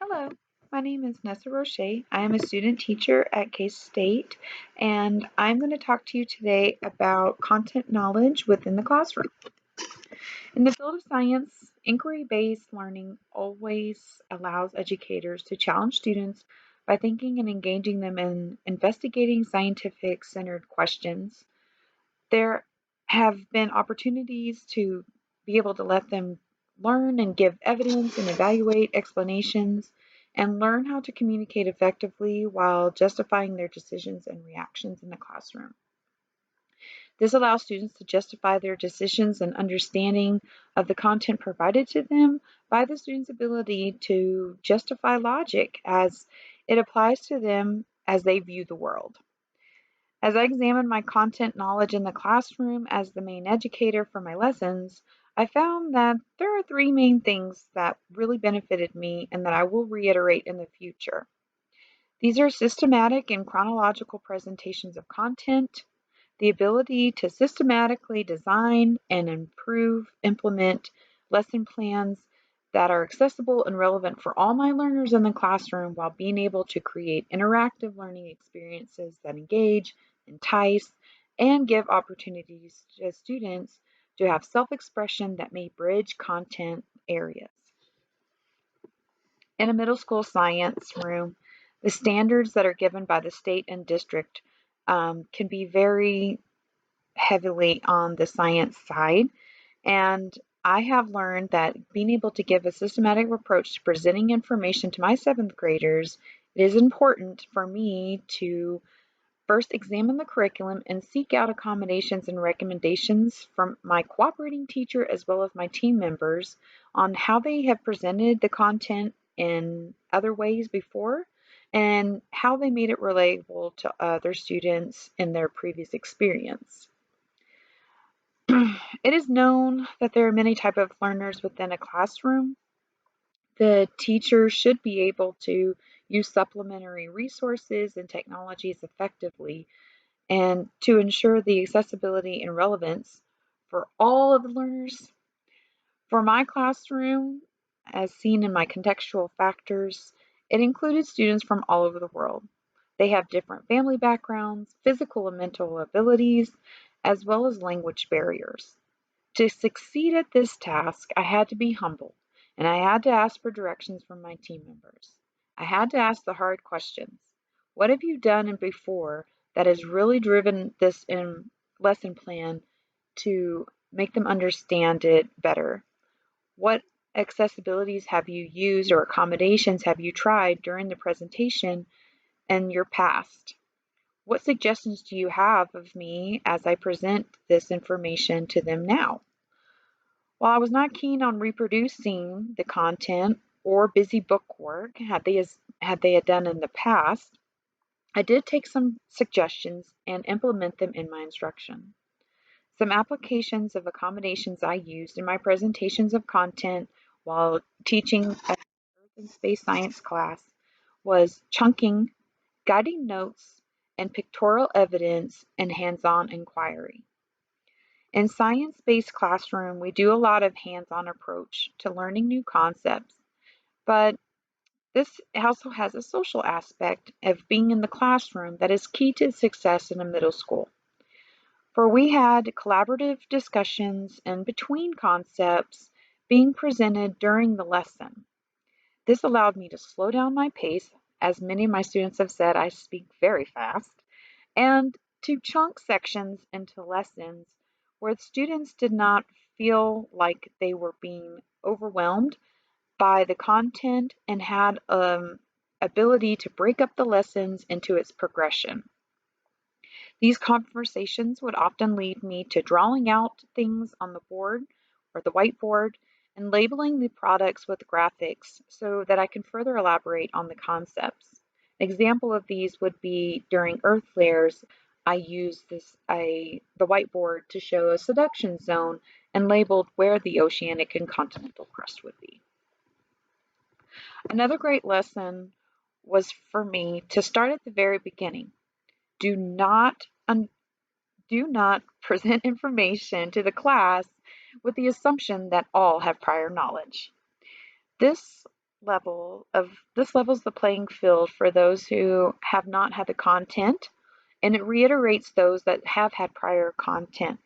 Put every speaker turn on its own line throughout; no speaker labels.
Hello, my name is Nessa Roche. I am a student teacher at K-State, and I'm going to talk to you today about content knowledge within the classroom. In the field of science, inquiry-based learning always allows educators to challenge students by thinking and engaging them in investigating scientific-centered questions. There have been opportunities to be able to let them learn and give evidence and evaluate explanations and learn how to communicate effectively while justifying their decisions and reactions in the classroom. This allows students to justify their decisions and understanding of the content provided to them by the student's ability to justify logic as it applies to them as they view the world. As I examined my content knowledge in the classroom as the main educator for my lessons, I found that there are three main things that really benefited me and that I will reiterate in the future. These are systematic and chronological presentations of content, the ability to systematically design and implement lesson plans that are accessible and relevant for all my learners in the classroom while being able to create interactive learning experiences that engage, entice, and give opportunities to students to have self-expression that may bridge content areas. In a middle school science room, the standards that are given by the state and district can be very heavily on the science side. And I have learned that being able to give a systematic approach to presenting information to my seventh graders, it is important for me to first examine the curriculum and seek out accommodations and recommendations from my cooperating teacher as well as my team members on how they have presented the content in other ways before and how they made it relatable to other students in their previous experience. It is known that there are many types of learners within a classroom. The teacher should be able to use supplementary resources and technologies effectively and to ensure the accessibility and relevance for all of the learners. For my classroom, as seen in my contextual factors, it included students from all over the world. They have different family backgrounds, physical and mental abilities, as well as language barriers. To succeed at this task, I had to be humble and I had to ask for directions from my team members. I had to ask the hard questions. What have you done before that has really driven this in lesson plan to make them understand it better? What accessibilities have you used or accommodations have you tried during the presentation in your past? What suggestions do you have of me as I present this information to them now? While I was not keen on reproducing the content or busy book work had done in the past, I did take some suggestions and implement them in my instruction. Some applications of accommodations I used in my presentations of content while teaching a Earth and Space Science class was chunking, guiding notes, and pictorial evidence and hands-on inquiry. In science-based classroom, we do a lot of hands-on approach to learning new concepts, but this also has a social aspect of being in the classroom that is key to success in a middle school. For we had collaborative discussions in between concepts being presented during the lesson. This allowed me to slow down my pace, as many of my students have said I speak very fast, and to chunk sections into lessons where students did not feel like they were being overwhelmed by the content and had ability to break up the lessons into its progression. These conversations would often lead me to drawing out things on the board or the whiteboard and labeling the products with graphics so that I can further elaborate on the concepts. An example of these would be during earth flares, I used the whiteboard to show a subduction zone and labeled where the oceanic and continental crust would be. Another great lesson was for me to start at the very beginning. Do not do not present information to the class with the assumption that all have prior knowledge. This levels the playing field for those who have not had the content, and it reiterates those that have had prior content.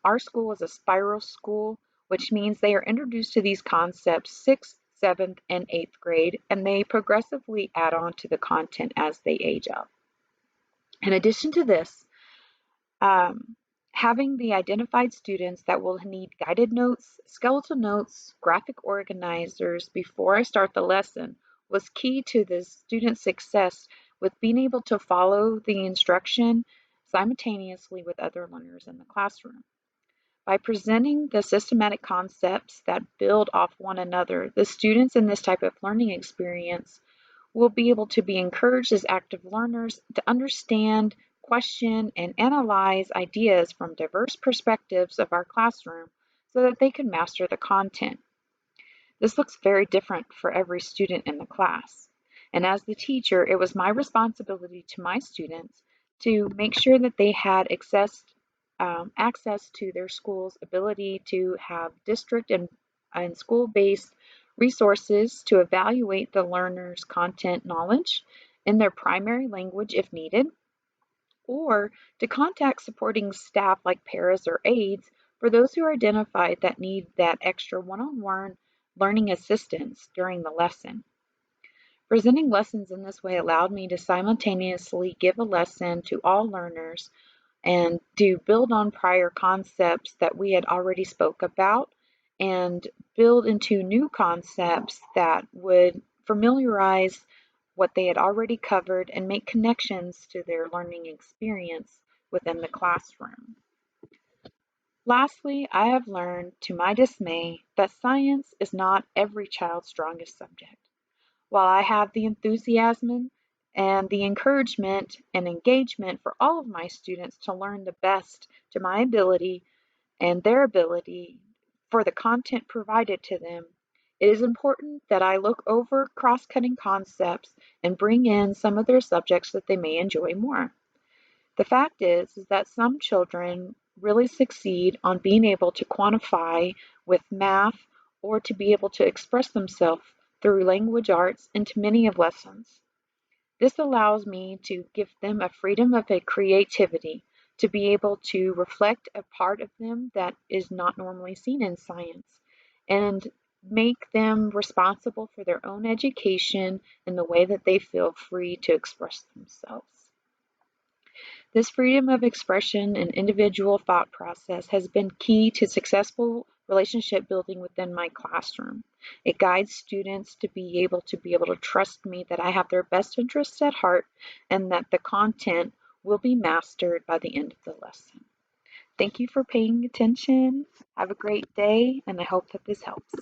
Our school is a spiral school, which means they are introduced to these concepts 6th, 7th, and 8th grade, and they progressively add on to the content as they age up. In addition to this, um, having the identified students that will need guided notes, skeletal notes, graphic organizers before I start the lesson was key to the student's success with being able to follow the instruction simultaneously with other learners in the classroom. By presenting the systematic concepts that build off one another, the students in this type of learning experience will be able to be encouraged as active learners to understand, question, and analyze ideas from diverse perspectives of our classroom so that they can master the content. This looks very different for every student in the class. And as the teacher, it was my responsibility to my students to make sure that they had access to their school's ability to have district and school-based resources to evaluate the learner's content knowledge in their primary language if needed, or to contact supporting staff like paras or aides for those who are identified that need that extra one-on-one learning assistance during the lesson. Presenting lessons in this way allowed me to simultaneously give a lesson to all learners and to build on prior concepts that we had already spoke about and build into new concepts that would familiarize what they had already covered and make connections to their learning experience within the classroom. Lastly, I have learned to my dismay that science is not every child's strongest subject. While I have the enthusiasm and the encouragement and engagement for all of my students to learn the best to my ability and their ability for the content provided to them, it is important that I look over cross-cutting concepts and bring in some of their subjects that they may enjoy more. The fact is that some children really succeed on being able to quantify with math or to be able to express themselves through language arts into many of lessons. This allows me to give them a freedom of a creativity to be able to reflect a part of them that is not normally seen in science and make them responsible for their own education in the way that they feel free to express themselves. This freedom of expression and individual thought process has been key to successful relationship building within my classroom. It guides students to be able to trust me that I have their best interests at heart and that the content will be mastered by the end of the lesson. Thank you for paying attention. Have a great day, and I hope that this helps.